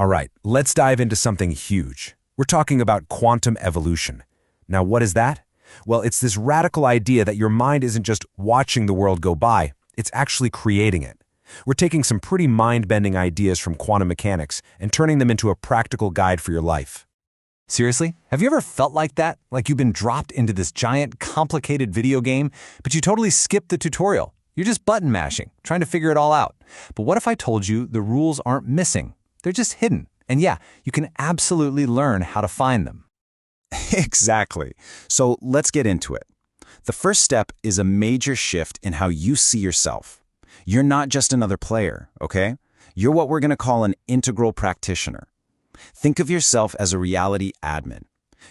All right, let's dive into something huge. We're talking about quantum evolution. Now, what is that? Well, it's this radical idea that your mind isn't just watching the world go by, it's actually creating it. We're taking some pretty mind-bending ideas from quantum mechanics and turning them into a practical guide for your life. Seriously? Have you ever felt like that? Like you've been dropped into this giant, complicated video game, but you totally skipped the tutorial? You're just button mashing, trying to figure it all out. But what if I told you the rules aren't missing? They're just hidden. And yeah, you can absolutely learn how to find them. Exactly. So let's get into it. The first step is a major shift in how you see yourself. You're not just another player, okay? You're what we're going to call an integral practitioner. Think of yourself as a reality admin.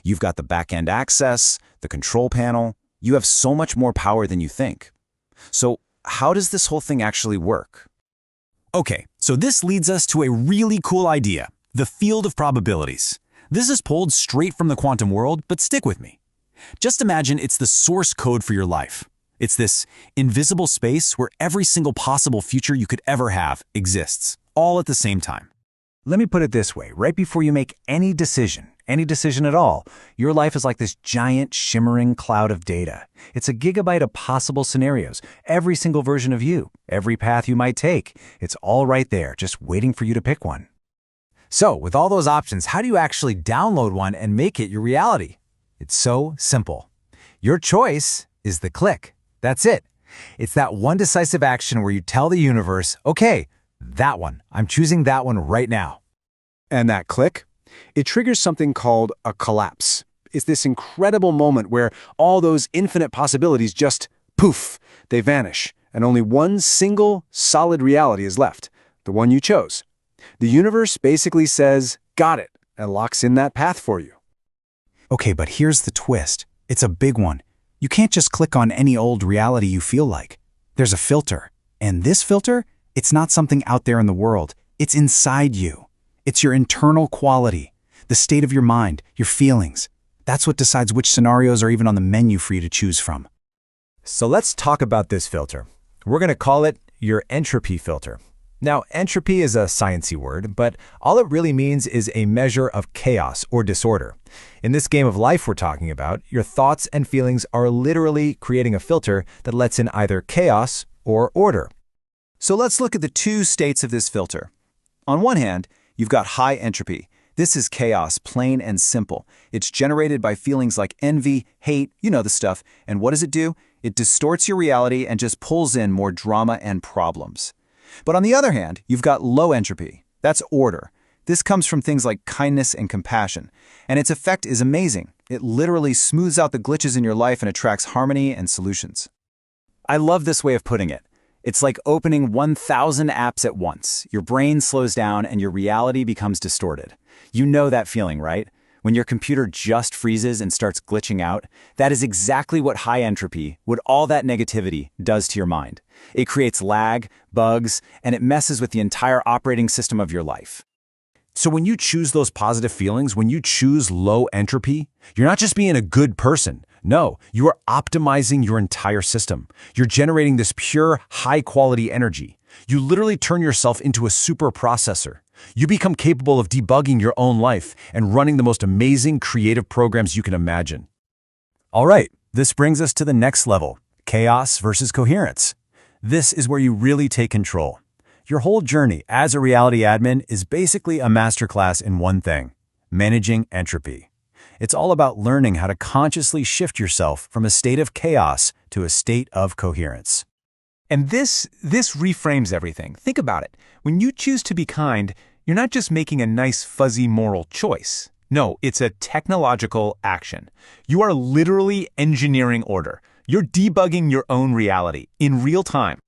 You've got the back-end access, the control panel. You have so much more power than you think. So how does this whole thing actually work? Okay, so this leads us to a really cool idea, the field of probabilities. This is pulled straight from the quantum world, but stick with me. Just imagine it's the source code for your life. It's this invisible space where every single possible future you could ever have exists, all at the same time. Let me put it this way, right before you make any decision at all, your life is like this giant shimmering cloud of data. It's a gigabyte of possible scenarios, every single version of you, every path you might take. It's all right there, just waiting for you to pick one. So, with all those options, how do you actually download one and make it your reality? It's so simple. Your choice is the click. That's it. It's that one decisive action where you tell the universe, okay, that one. I'm choosing that one right now. And that click? It triggers something called a collapse. It's this incredible moment where all those infinite possibilities just, poof, they vanish, and only one single, solid reality is left, the one you chose. The universe basically says, got it, and locks in that path for you. Okay, but here's the twist. It's a big one. You can't just click on any old reality you feel like. There's a filter. And this filter, it's not something out there in the world. It's inside you. It's your internal quality, the state of your mind, your feelings. That's what decides which scenarios are even on the menu for you to choose from. So let's talk about this filter. We're going to call it your entropy filter. Now, entropy is a sciencey word, but all it really means is a measure of chaos or disorder. In this game of life we're talking about, your thoughts and feelings are literally creating a filter that lets in either chaos or order. So let's look at the two states of this filter. On one hand, you've got high entropy. This is chaos, plain and simple. It's generated by feelings like envy, hate, you know the stuff. And what does it do? It distorts your reality and just pulls in more drama and problems. But on the other hand, you've got low entropy. That's order. This comes from things like kindness and compassion. And its effect is amazing. It literally smooths out the glitches in your life and attracts harmony and solutions. I love this way of putting it. It's like opening 1,000 apps at once. Your brain slows down and your reality becomes distorted. You know that feeling, right? When your computer just freezes and starts glitching out, that is exactly what high entropy, what all that negativity does to your mind. It creates lag, bugs, and it messes with the entire operating system of your life. So when you choose those positive feelings, when you choose low entropy, you're not just being a good person. No, you are optimizing your entire system. You're generating this pure, high-quality energy. You literally turn yourself into a super processor. You become capable of debugging your own life and running the most amazing creative programs you can imagine. All right, this brings us to the next level, chaos versus coherence. This is where you really take control. Your whole journey as a reality admin is basically a masterclass in one thing, managing entropy. It's all about learning how to consciously shift yourself from a state of chaos to a state of coherence. And this reframes everything. Think about it. When you choose to be kind, you're not just making a nice fuzzy moral choice. No, it's a technological action. You are literally engineering order. You're debugging your own reality in real time.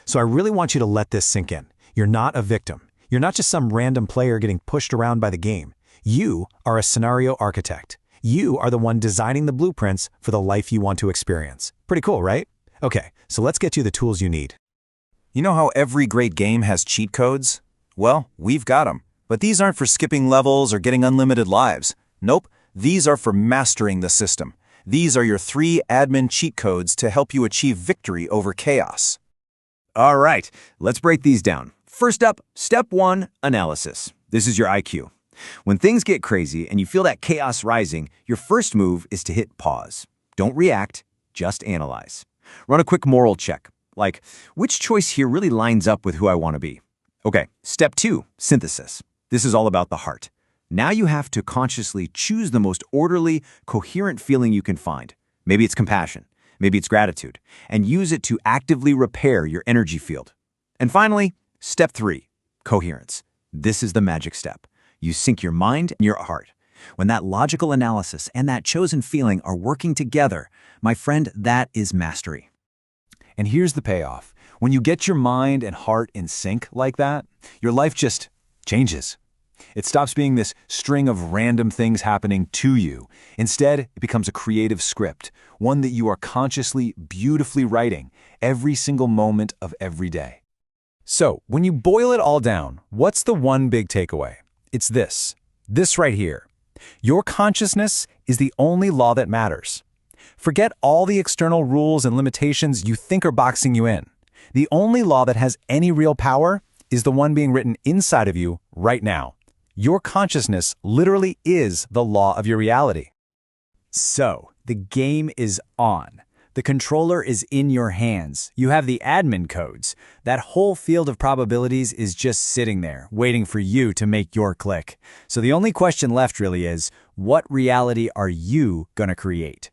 So I really want you to let this sink in. You're not a victim. You're not just some random player getting pushed around by the game. You are a scenario architect. You are the one designing the blueprints for the life you want to experience. Pretty cool, right? Okay, so let's get you the tools you need. You know how every great game has cheat codes? Well, we've got them. But these aren't for skipping levels or getting unlimited lives. Nope, these are for mastering the system. These are your 3 admin cheat codes to help you achieve victory over chaos. All right, let's break these down. First up, step 1, analysis. This is your IQ. When things get crazy and you feel that chaos rising, your first move is to hit pause. Don't react, just analyze. Run a quick moral check, like, which choice here really lines up with who I want to be? Okay, step 2, synthesis. This is all about the heart. Now you have to consciously choose the most orderly, coherent feeling you can find. Maybe it's compassion, maybe it's gratitude, and use it to actively repair your energy field. And finally, step 3, coherence. This is the magic step. You sync your mind and your heart. When that logical analysis and that chosen feeling are working together, my friend, that is mastery. And here's the payoff. When you get your mind and heart in sync like that, your life just changes. It stops being this string of random things happening to you. Instead, it becomes a creative script, one that you are consciously, beautifully writing every single moment of every day. So, when you boil it all down, what's the one big takeaway? It's this right here. Your consciousness is the only law that matters. Forget all the external rules and limitations you think are boxing you in. The only law that has any real power is the one being written inside of you right now. Your consciousness literally is the law of your reality. So, the game is on. The controller is in your hands. You have the admin codes. That whole field of probabilities is just sitting there, waiting for you to make your click. So the only question left really is, what reality are you going to create?